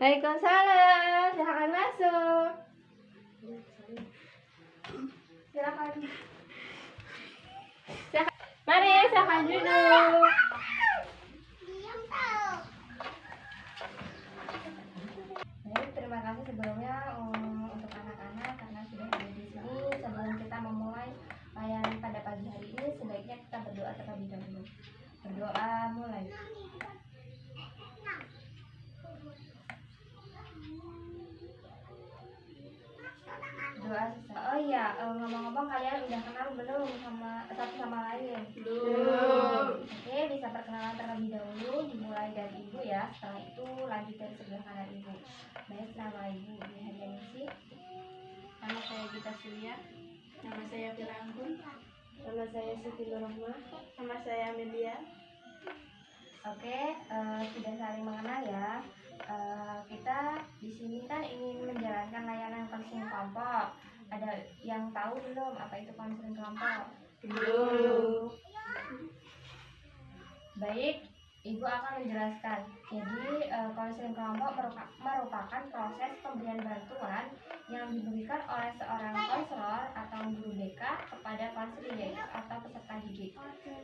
Waalaikumsalam, silakan masuk. Silakan. Mari, silakan duduk. Baik, terima kasih sebelumnya untuk anak-anak karena sudah ada di sini. Sebelum kita memulai layanan pada pagi hari ini, sebaiknya kita berdoa terlebih dahulu. Berdoa mulai. Doa selesai. Oh iya, ngomong-ngomong kalian udah kenal belum sama satu sama lain? Belum. Oke, bisa perkenalan terlebih dahulu, dimulai dari ibu ya. Setelah itu lanjut dari sebelah kanan ibu. Baik, nama ibu Hadianisi. Nama saya Gita Surya. Nama saya Firanggun. Nama saya Siti Nurrahmah. Nama saya Amelia. Oke, sudah saling mengenal ya. Kita di sini kan ingin menjalankan layanan konseling kelompok. Ada yang tahu belum apa itu konseling kelompok? Belum. Baik, Ibu akan menjelaskan. Jadi, konseling kelompok merupakan proses pemberian bantuan yang diberikan oleh seorang konselor atau guru BK kepada konseling atau peserta didik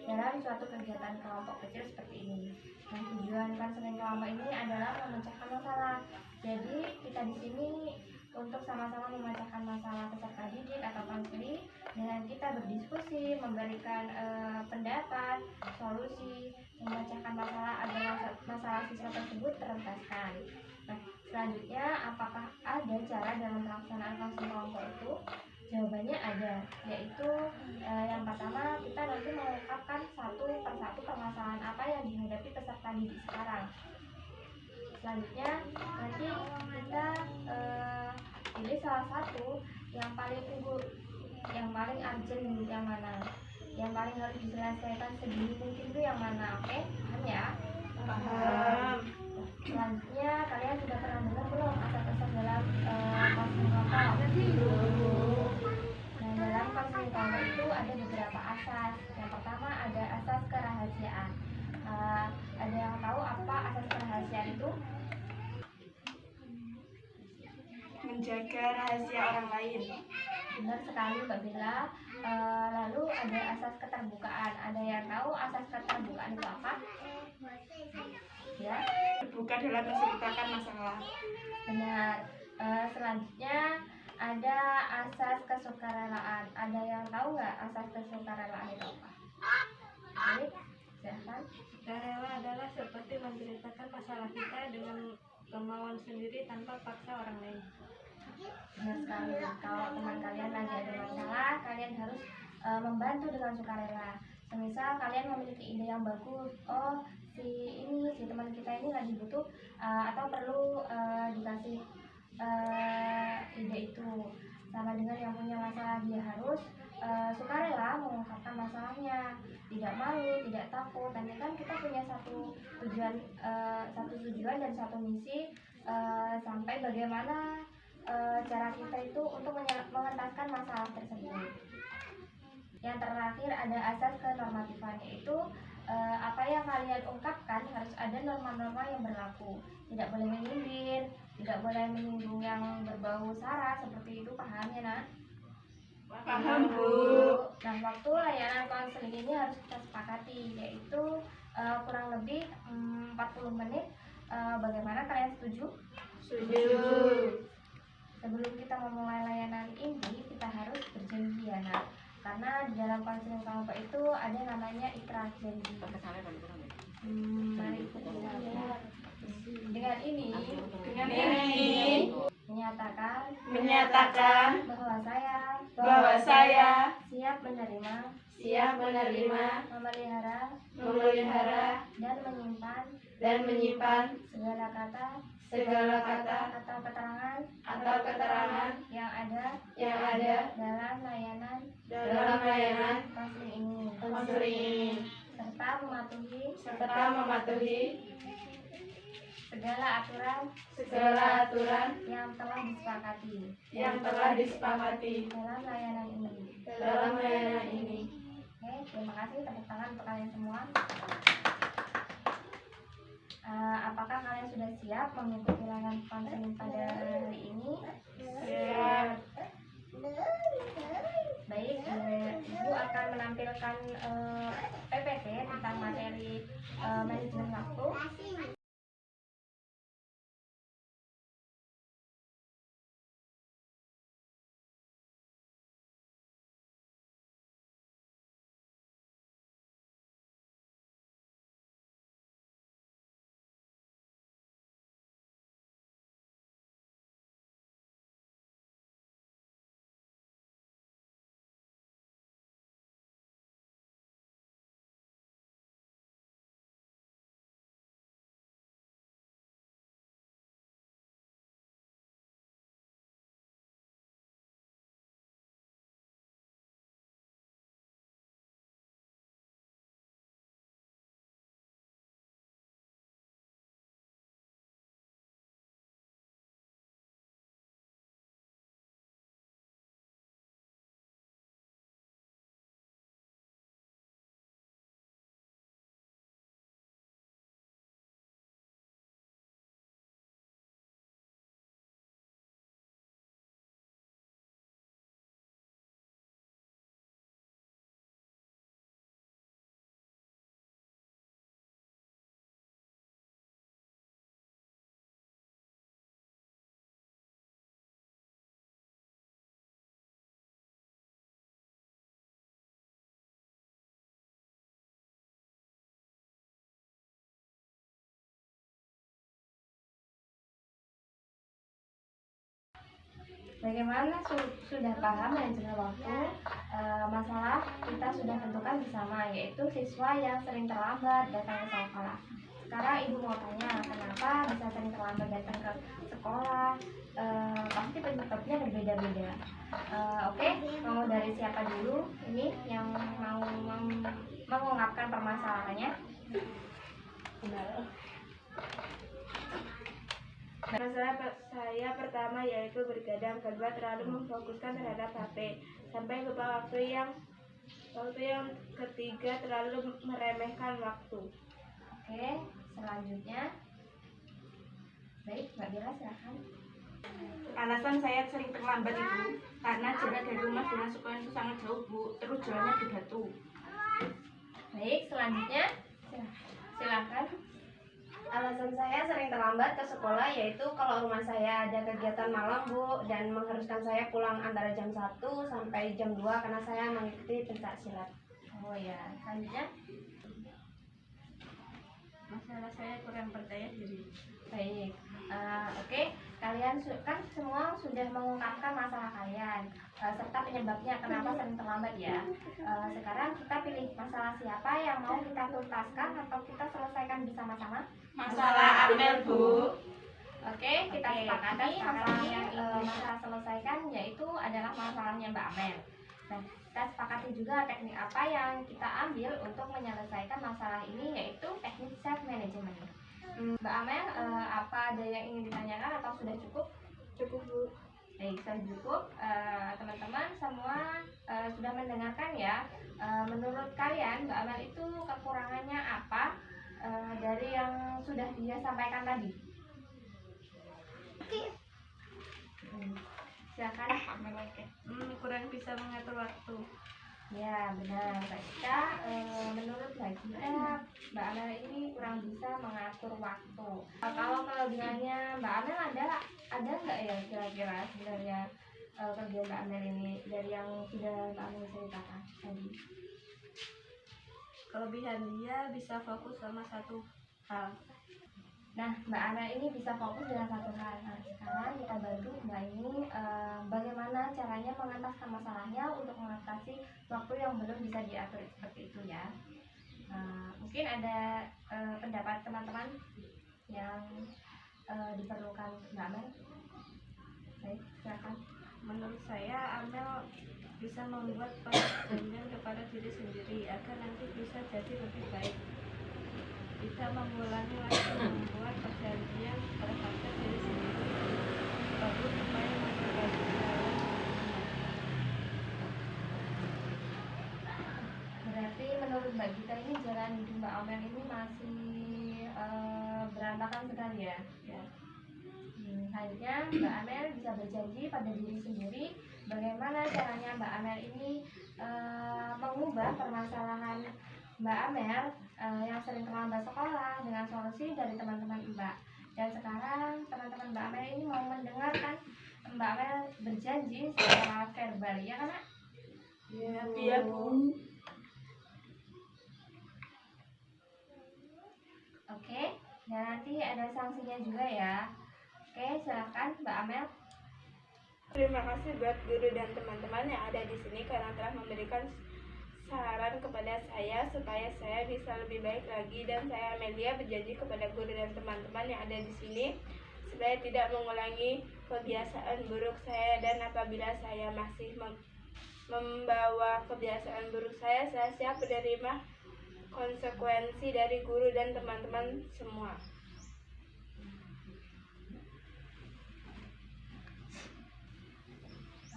dalam suatu kegiatan kelompok kecil seperti ini. Nah, tujuan konseling kelompok ini adalah memecahkan masalah. Jadi, kita di sini untuk sama-sama memecahkan masalah peserta didik atau konseling dengan kita berdiskusi, memberikan pendapat, solusi, memecahkan masalah agar masalah siswa tersebut terentaskan. Nah, selanjutnya apakah ada cara dalam pelaksanaan konseling kelompok itu? Jawabannya ada, yaitu yang pertama kita nanti mengungkapkan satu persatu permasalahan apa yang dihadapi peserta didik sekarang. Selanjutnya nanti kita pilih salah satu yang paling unggul, yang paling urgent yang mana, yang paling harus diselesaikan sedini mungkin itu yang mana. Oke, paham ya? Paham. Selanjutnya kalian sudah pernah dengar belum asas-asas dalam konseling kelompok? Nah, dalam konseling kelompok itu ada beberapa asas. Yang pertama ada asas kerahasiaan. Ada yang tahu apa asas kerahasiaan itu? Menjaga rahasia orang lain. Benar sekali Mbak Bella. Lalu ada asas keterbukaan. Ada yang tahu asas keterbukaan itu apa? Ya, Terbuka dalam menceritakan masalah. benar. Selanjutnya ada asas kesukarelaan. Ada yang tahu nggak asas kesukarelaan itu apa? Baik, silahkan. Sukarela adalah seperti menceritakan masalah kita dengan kemauan sendiri tanpa paksa orang lain. Benar sekali. Kalau teman kalian lagi ada masalah, kalian harus membantu dengan sukarela. Semisal kalian memiliki ide yang bagus, oh si teman kita ini lagi butuh atau perlu dikasih ide itu, sama dengan yang punya masalah dia harus sukarela mengungkapkan masalahnya, tidak malu, tidak takut. Nanti kan kita punya satu tujuan dan satu misi, sampai bagaimana cara kita itu untuk mengentaskan masalah tersebut. Yang terakhir ada asas kenormatifan, yaitu apa yang kalian ungkapkan harus ada norma-norma yang berlaku. Tidak boleh menyindir, tidak boleh menyinggung yang berbau sara seperti itu. Paham ya, Nak? Paham, Bu. Nah, waktu layanan konseling ini harus kita sepakati, yaitu kurang lebih 40 menit. Bagaimana, kalian setuju? Setuju. Sebelum kita memulai layanan ini, kita harus berjanji ya, Nak. Karena di dalam konseling kelompok itu ada namanya ikrar janji. Mari kita lihat. Dengan ini menyatakan bahwa saya siap menerima, memelihara dan menyimpan segala kata atau keterangan yang ada dalam layanan konseling ini, serta mematuhi segala aturan yang telah disepakati dalam layanan ini. Oke, terima kasih, tepuk tangan untuk kalian semua. apakah kalian sudah siap mengikuti layanan konseling pada hari ini? Ya. Baik, Ibu akan menampilkan PPT tentang materi manajemen waktu. Bagaimana sudah paham manajemen waktu? Masalah kita sudah tentukan bersama, yaitu siswa yang sering terlambat datang ke sekolah. Sekarang Ibu mau tanya, kenapa bisa sering terlambat datang ke sekolah? Pasti penyebabnya berbeda-beda. Oke, mau dari siapa dulu? Ini yang mau mengungkapkan permasalahannya. Masalah saya pertama yaitu bergadang, kedua terlalu memfokuskan terhadap HP, sampai lupa waktu yang ketiga terlalu meremehkan waktu. Oke, selanjutnya. Baik, Mbak Bella silakan. Alasan saya sering terlambat itu karena jarak dari rumah dengan sekolah itu sangat jauh, Bu. Terus jalannya di Batu. Baik, selanjutnya silakan. Alasan saya sering terlambat ke sekolah yaitu kalau rumah saya ada kegiatan malam, Bu, dan mengharuskan saya pulang antara jam 1 sampai jam 2 karena saya mengikuti pencak silat. Oh ya, selanjutnya. Masalah saya kurang percaya diri. Baik, oke. Kalian kan semua sudah mengungkapkan masalah kalian serta penyebabnya kenapa sering terlambat ya. Sekarang kita pilih masalah siapa yang mau kita tuntaskan atau kita selesaikan bersama-sama. Masalah Amel, Bu. Oke, kita sepakati masalah yang masalah selesaikan yaitu adalah masalahnya Mbak Amel. Nah, kita sepakati juga teknik apa yang kita ambil untuk menyelesaikan masalah ini, yaitu teknik self management. Mbak Amel, apa ada yang ingin ditanyakan atau sudah cukup? Cukup, Bu. Baik, sudah cukup. Teman-teman semua sudah mendengarkan ya. Menurut kalian Mbak Amel itu kekurangannya apa dari yang sudah dia sampaikan tadi? Silakan Amel. Kurang bisa mengatur waktu. Ya benar, Mbak Cika. Menurut Mbak Cika, Mbak Amel ini kurang bisa mengatur waktu. Kalau kelebihannya Mbak Amel ada nggak ya kira-kira sebenarnya kerjaan Mbak Amel ini dari yang sudah Mbak Amel ceritakan tadi? Kelebihan dia bisa fokus sama satu hal. Nah, Mbak Amel ini bisa fokus dengan satu hal. Nah, sekarang kita bantu Mbak ini bagaimana caranya mengentaskan masalahnya untuk mengatasi waktu yang belum bisa diatur seperti itu ya. Mungkin ada pendapat teman-teman yang diperlukan Mbak Amel. Baik, silakan. Menurut saya, Amel bisa membuat perjanjian kepada diri sendiri agar nanti bisa jadi lebih baik. Bisa mengulangi lagi membuat perjanjian terhadap diri sendiri baru supaya memperbaiki jalan. Berarti menurut Mbak Gita ini jalan hidup Mbak Amel ini masih berantakan berantakan sekali ya. Ya. Selanjutnya Mbak Amel bisa berjanji pada diri sendiri bagaimana caranya Mbak Amel ini mengubah permasalahan Mbak Amel yang sering terlambat sekolah dengan solusi dari teman-teman Mbak. Dan sekarang teman-teman Mbak Amel ini mau mendengarkan Mbak Amel berjanji secara verbal, ya kan Nak? Iya Bu. Oke, dan nanti ada sanksinya juga ya. Oke, silakan Mbak Amel. Terima kasih buat guru dan teman-teman yang ada di sini karena telah memberikan saran kepada saya supaya saya bisa lebih baik lagi, dan saya Amelia berjanji kepada guru dan teman-teman yang ada di sini supaya tidak mengulangi kebiasaan buruk saya, dan apabila saya masih membawa kebiasaan buruk saya siap menerima konsekuensi dari guru dan teman-teman semua.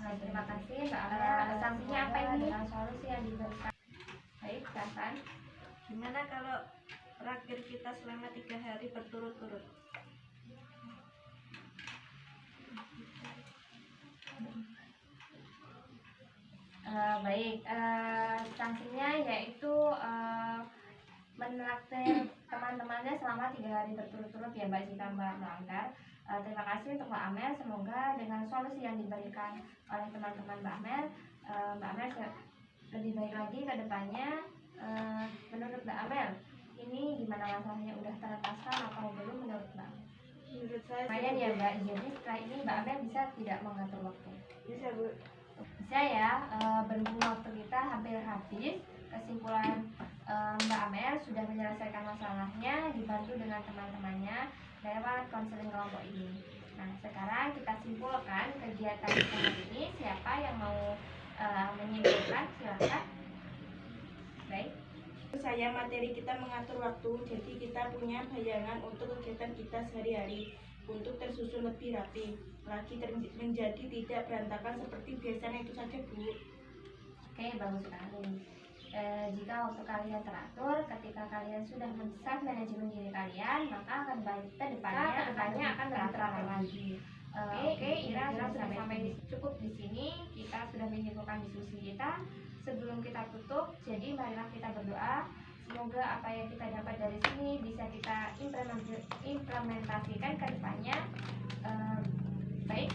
Terima kasih Mbak Amel. Sanksinya apa ini? Dengan solusi yang diberikan. Baik, silakan. Gimana kalau raktir kita selama 3 hari berturut-turut? Baik, sanksinya yaitu menraktir teman-temannya selama 3 hari berturut-turut ya Mbak jika Mbak melanggar. Terima kasih untuk Mbak Amel. Semoga dengan solusi yang diberikan oleh teman-teman Mbak Amel, Mbak Amel lebih baik lagi ke depannya. Menurut Mbak Amel, ini gimana masalahnya, udah teratasi atau belum menurut Mbak? Menurut saya Lumayan ya Mbak, jadi setelah ini Mbak Amel bisa tidak mengatur waktu? bisa Bu. Bisa ya, berhubung waktu kita hampir habis. Kesimpulan Mbak Amel sudah menyelesaikan masalahnya dibantu dengan teman-temannya lewat konseling kelompok ini. Nah, sekarang kita simpulkan kegiatan kita hari ini. Siapa yang mau menyimpulkan? Silakan. Baik. Saya materi kita mengatur waktu, jadi kita punya bayangan untuk kegiatan kita sehari-hari untuk tersusun lebih rapi lagi, menjadi tidak berantakan seperti biasanya itu saja Bu. Oke, bagus sekali. Jika waktu kalian teratur, ketika kalian sudah men-self manajemen diri kalian, maka akan kedepannya akan lebih teratur lagi. Oke, Ira sudah sampai cukup di sini. Kita sudah menyimpulkan diskusi kita. Sebelum kita tutup, jadi marilah kita berdoa. Semoga apa yang kita dapat dari sini bisa kita implementasikan ke depannya. Baik,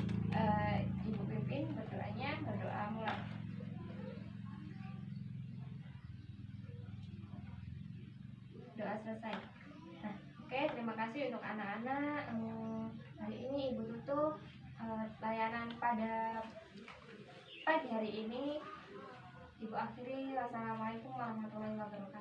Ibu Pipin berdoa mulai. Doa selesai. Nah, oke, terima kasih untuk anak-anak. Hari ini Ibu tutup layanan pada pagi hari ini. Ibu akhiri. Wassalamualaikum warahmatullahi wabarakatuh.